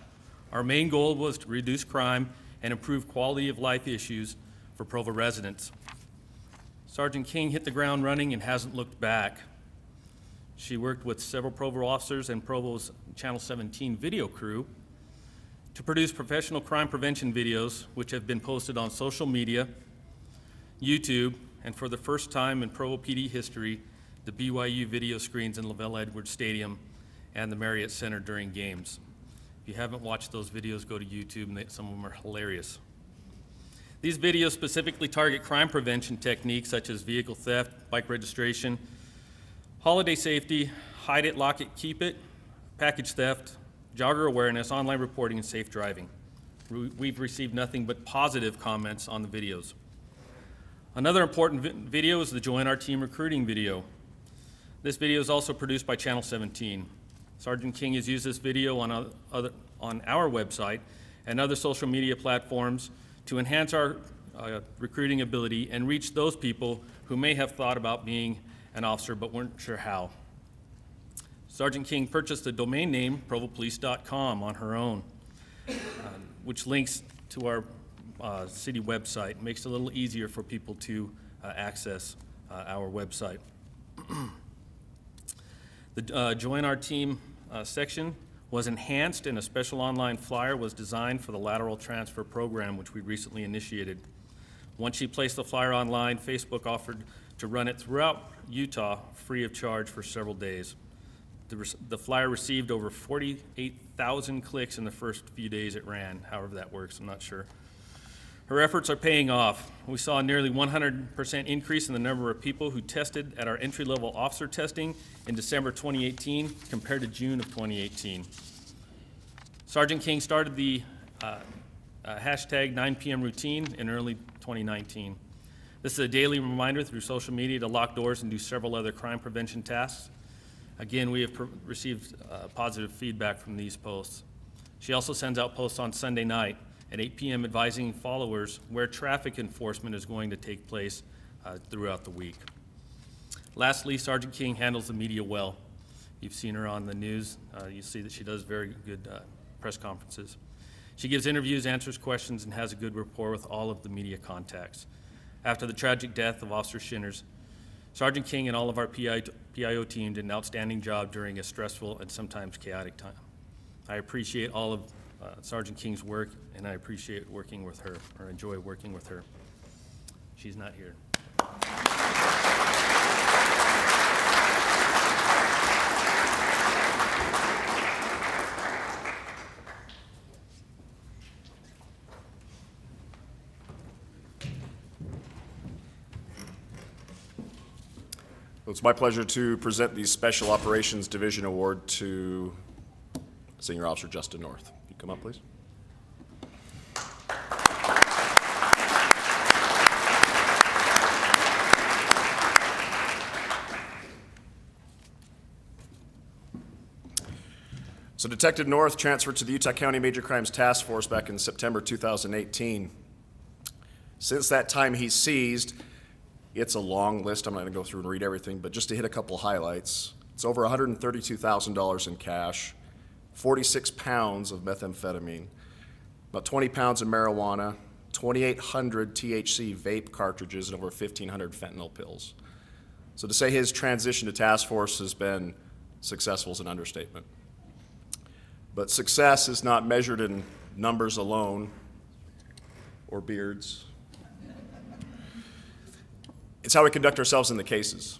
Our main goal was to reduce crime and improve quality of life issues for Provo residents. Sergeant King hit the ground running and hasn't looked back. She worked with several Provo officers and Provo's Channel 17 video crew to produce professional crime prevention videos, which have been posted on social media, YouTube, and for the first time in Provo PD history, the BYU video screens in Lavelle Edwards Stadium and the Marriott Center during games. If you haven't watched those videos, go to YouTube, and some of them are hilarious. These videos specifically target crime prevention techniques such as vehicle theft, bike registration, holiday safety, hide it, lock it, keep it, package theft, jogger awareness, online reporting, and safe driving. We've received nothing but positive comments on the videos. Another important video is the Join Our Team recruiting video. This video is also produced by Channel 17. Sergeant King has used this video on our website and other social media platforms to enhance our recruiting ability and reach those people who may have thought about being an officer but weren't sure how. Sergeant King purchased the domain name provopolice.com on her own, which links to our city website, makes it a little easier for people to access our website. The Join Our Team section was enhanced, and a special online flyer was designed for the lateral transfer program, which we recently initiated. Once she placed the flyer online, Facebook offered to run it throughout Utah free of charge for several days. The flyer received over 48,000 clicks in the first few days it ran, however that works, I'm not sure. Her efforts are paying off. We saw a nearly 100% increase in the number of people who tested at our entry-level officer testing in December 2018 compared to June of 2018. Sergeant King started the hashtag 9 p.m. routine in early 2019. This is a daily reminder through social media to lock doors and do several other crime prevention tasks. Again, we have received positive feedback from these posts. She also sends out posts on Sunday night at 8 p.m. advising followers where traffic enforcement is going to take place throughout the week. Lastly, Sergeant King handles the media well. You've seen her on the news. You see that she does very good press conferences. She gives interviews, answers questions, and has a good rapport with all of the media contacts. After the tragic death of Officer Shinners, Sergeant King and all of our PIO team did an outstanding job during a stressful and sometimes chaotic time. I appreciate all of Sergeant King's work, and I appreciate working with her, or enjoy working with her. She's not here. It's my pleasure to present the Special Operations Division Award to Senior Officer Justin North. You come up, please. So Detective North transferred to the Utah County Major Crimes Task Force back in September 2018. Since that time, he's seized. It's a long list. I'm not going to go through and read everything, but just to hit a couple highlights, it's over $132,000 in cash, 46 pounds of methamphetamine, about 20 pounds of marijuana, 2,800 THC vape cartridges, and over 1,500 fentanyl pills. So to say his transition to task force has been successful is an understatement. But success is not measured in numbers alone or beards. It's how we conduct ourselves in the cases.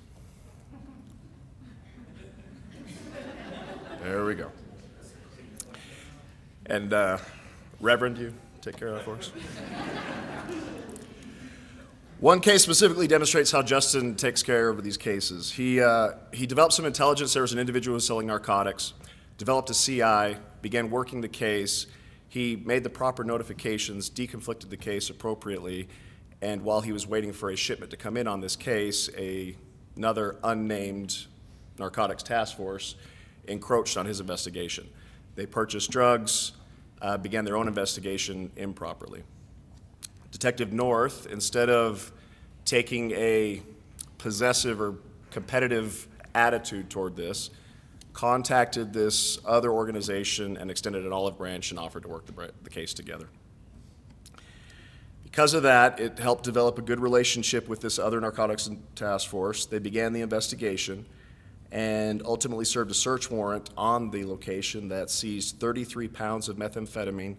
There we go. And Reverend, you take care of that for us. One case specifically demonstrates how Justin takes care of these cases. He developed some intelligence. There was an individual who was selling narcotics, developed a CI, began working the case. He made the proper notifications, deconflicted the case appropriately, and while he was waiting for a shipment to come in on this case, another unnamed narcotics task force encroached on his investigation. They purchased drugs, began their own investigation improperly. Detective North, instead of taking a possessive or competitive attitude toward this, contacted this other organization and extended an olive branch and offered to work the case together. Because of that, it helped develop a good relationship with this other narcotics task force. They began the investigation and ultimately served a search warrant on the location that seized 33 pounds of methamphetamine,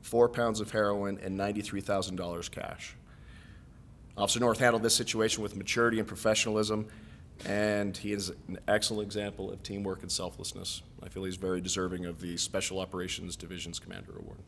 4 pounds of heroin, and $93,000 cash. Officer North handled this situation with maturity and professionalism, and he is an excellent example of teamwork and selflessness. I feel he's very deserving of the Special Operations Division's Commander Award.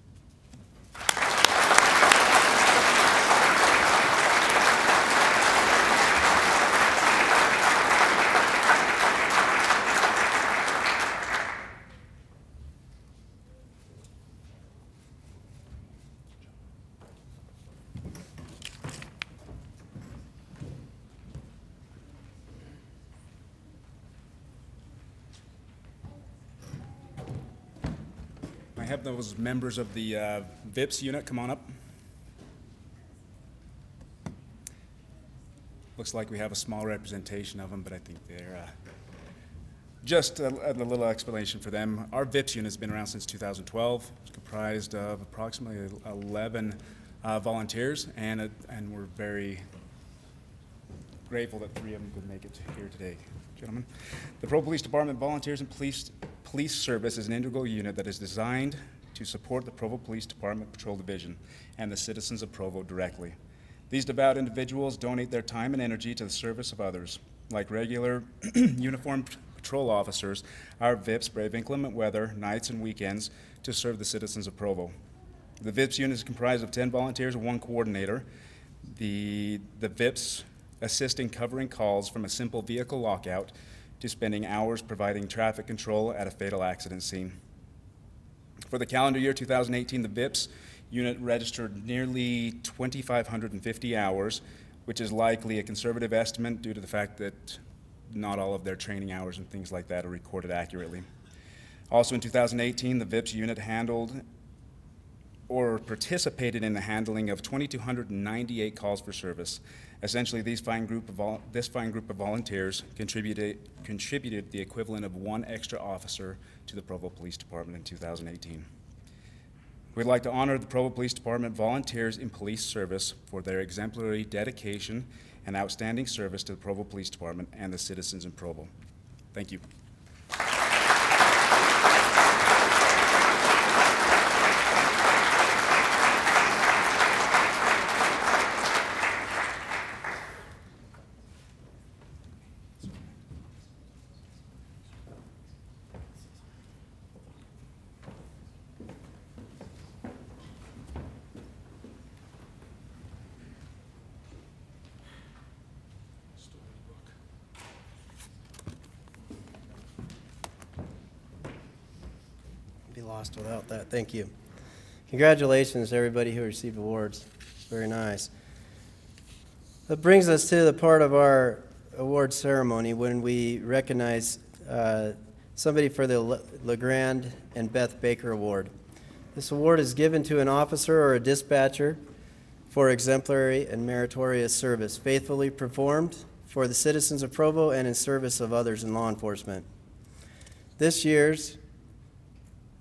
I have those members of the VIPS unit come on up. Looks like we have a small representation of them, but I think they're just a little explanation for them. Our VIPS unit has been around since 2012. It's comprised of approximately 11 volunteers, and we're very grateful that 3 of them could make it here today. Gentlemen, the Provo Police Department Volunteers and Police Service is an integral unit that is designed to support the Provo Police Department Patrol Division and the citizens of Provo directly. These devout individuals donate their time and energy to the service of others. Like regular uniformed patrol officers, our VIPs brave inclement weather, nights and weekends, to serve the citizens of Provo. The VIPs unit is comprised of 10 volunteers and 1 coordinator. The VIPs assisting covering calls from a simple vehicle lockout to spending hours providing traffic control at a fatal accident scene. For the calendar year 2018, the VIPS unit registered nearly 2,550 hours, which is likely a conservative estimate due to the fact that not all of their training hours and things like that are recorded accurately. Also in 2018, the VIPS unit handled or participated in the handling of 2,298 calls for service. Essentially, this fine group of volunteers contributed the equivalent of 1 extra officer to the Provo Police Department in 2018. We'd like to honor the Provo Police Department volunteers in police service for their exemplary dedication and outstanding service to the Provo Police Department and the citizens in Provo. Thank you. Be lost without that. Thank you. Congratulations to everybody who received awards. Very nice. That brings us to the part of our award ceremony when we recognize somebody for the LeGrand and Beth Baker Award. This award is given to an officer or a dispatcher for exemplary and meritorious service, faithfully performed for the citizens of Provo and in service of others in law enforcement. This year's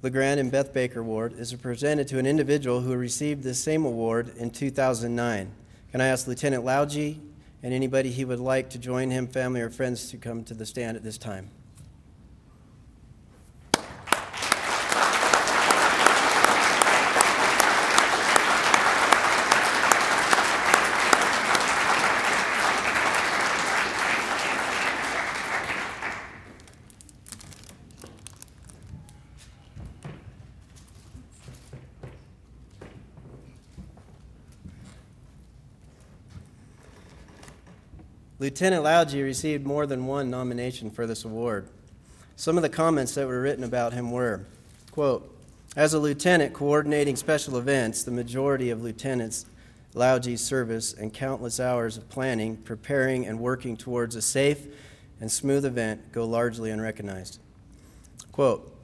LeGrand and Beth Baker Award is presented to an individual who received this same award in 2009. Can I ask Lieutenant Lauji and anybody he would like to join him, family or friends, to come to the stand at this time? Lieutenant Lauji received more than one nomination for this award. Some of the comments that were written about him were, quote, as a lieutenant coordinating special events, the majority of Lieutenants Lauji's service and countless hours of planning, preparing, and working towards a safe and smooth event go largely unrecognized. Quote,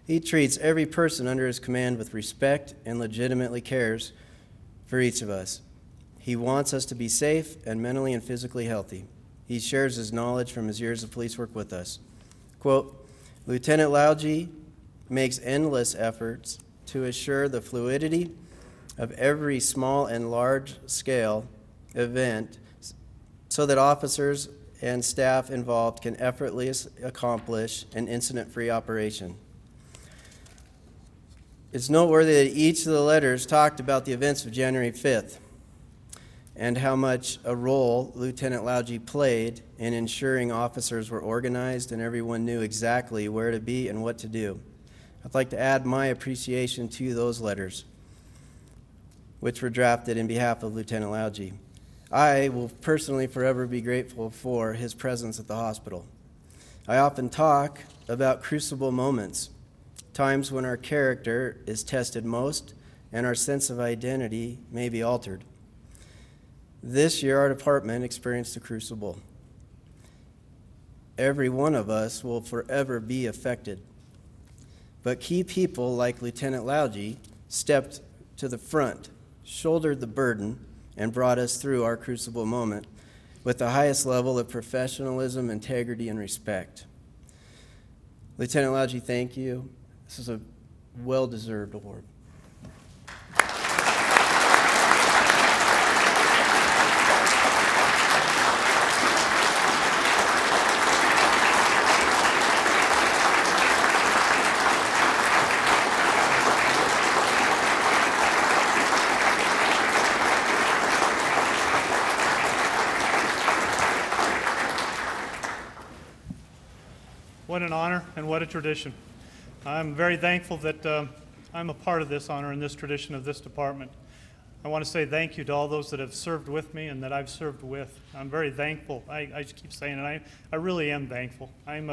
he treats every person under his command with respect and legitimately cares for each of us. He wants us to be safe and mentally and physically healthy. He shares his knowledge from his years of police work with us. Quote, Lieutenant Lauji makes endless efforts to assure the fluidity of every small and large-scale event so that officers and staff involved can effortlessly accomplish an incident-free operation. It's noteworthy that each of the letters talked about the events of January 5th and how much a role Lieutenant Lauji played in ensuring officers were organized and everyone knew exactly where to be and what to do. I'd like to add my appreciation to those letters, which were drafted in behalf of Lieutenant Lauji. I will personally forever be grateful for his presence at the hospital. I often talk about crucible moments, times when our character is tested most and our sense of identity may be altered. This year, our department experienced a crucible. Every one of us will forever be affected. But key people like Lieutenant Lauji stepped to the front, shouldered the burden, and brought us through our crucible moment with the highest level of professionalism, integrity, and respect. Lieutenant Lauji, thank you. This is a well-deserved award. What an honor and what a tradition. I'm very thankful that I'm a part of this honor and this tradition of this department. I want to say thank you to all those that have served with me and that I've served with. I'm very thankful. I just keep saying it. I really am thankful. I'm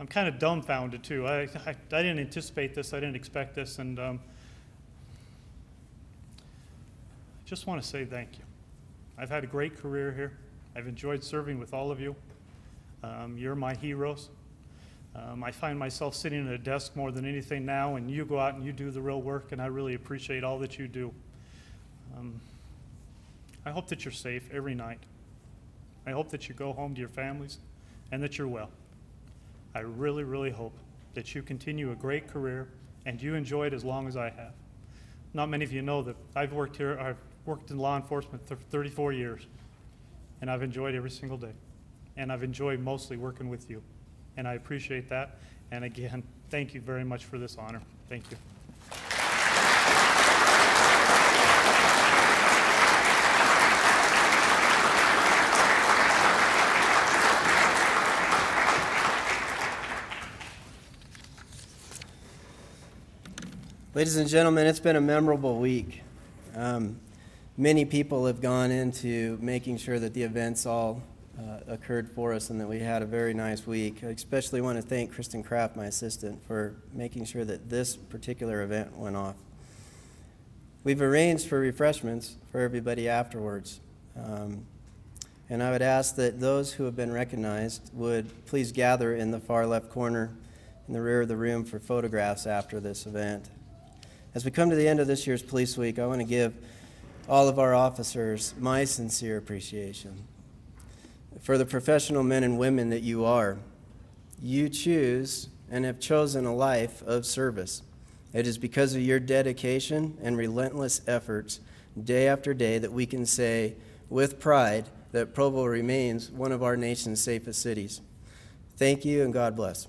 kind of dumbfounded too. I didn't anticipate this. I didn't expect this, and just want to say thank you. I've had a great career here. I've enjoyed serving with all of you. You're my heroes. I find myself sitting at a desk more than anything now, and you go out and you do the real work, and I really appreciate all that you do. I hope that you're safe every night. I hope that you go home to your families and that you're well. I really, really hope that you continue a great career and you enjoy it as long as I have. Not many of you know that I've worked in law enforcement for 34 years, and I've enjoyed every single day. And I've enjoyed mostly working with you. And I appreciate that. And again, thank you very much for this honor. Thank you. Ladies and gentlemen, it's been a memorable week. Many people have gone into making sure that the events all occurred for us and that we had a very nice week. I especially want to thank Kristen Kraft, my assistant, for making sure that this particular event went off. We've arranged for refreshments for everybody afterwards. And I would ask that those who have been recognized would please gather in the far left corner in the rear of the room for photographs after this event. As we come to the end of this year's Police Week, I want to give all of our officers my sincere appreciation for the professional men and women that you are. You choose and have chosen a life of service. It is because of your dedication and relentless efforts day after day that we can say with pride that Provo remains one of our nation's safest cities. Thank you and God bless.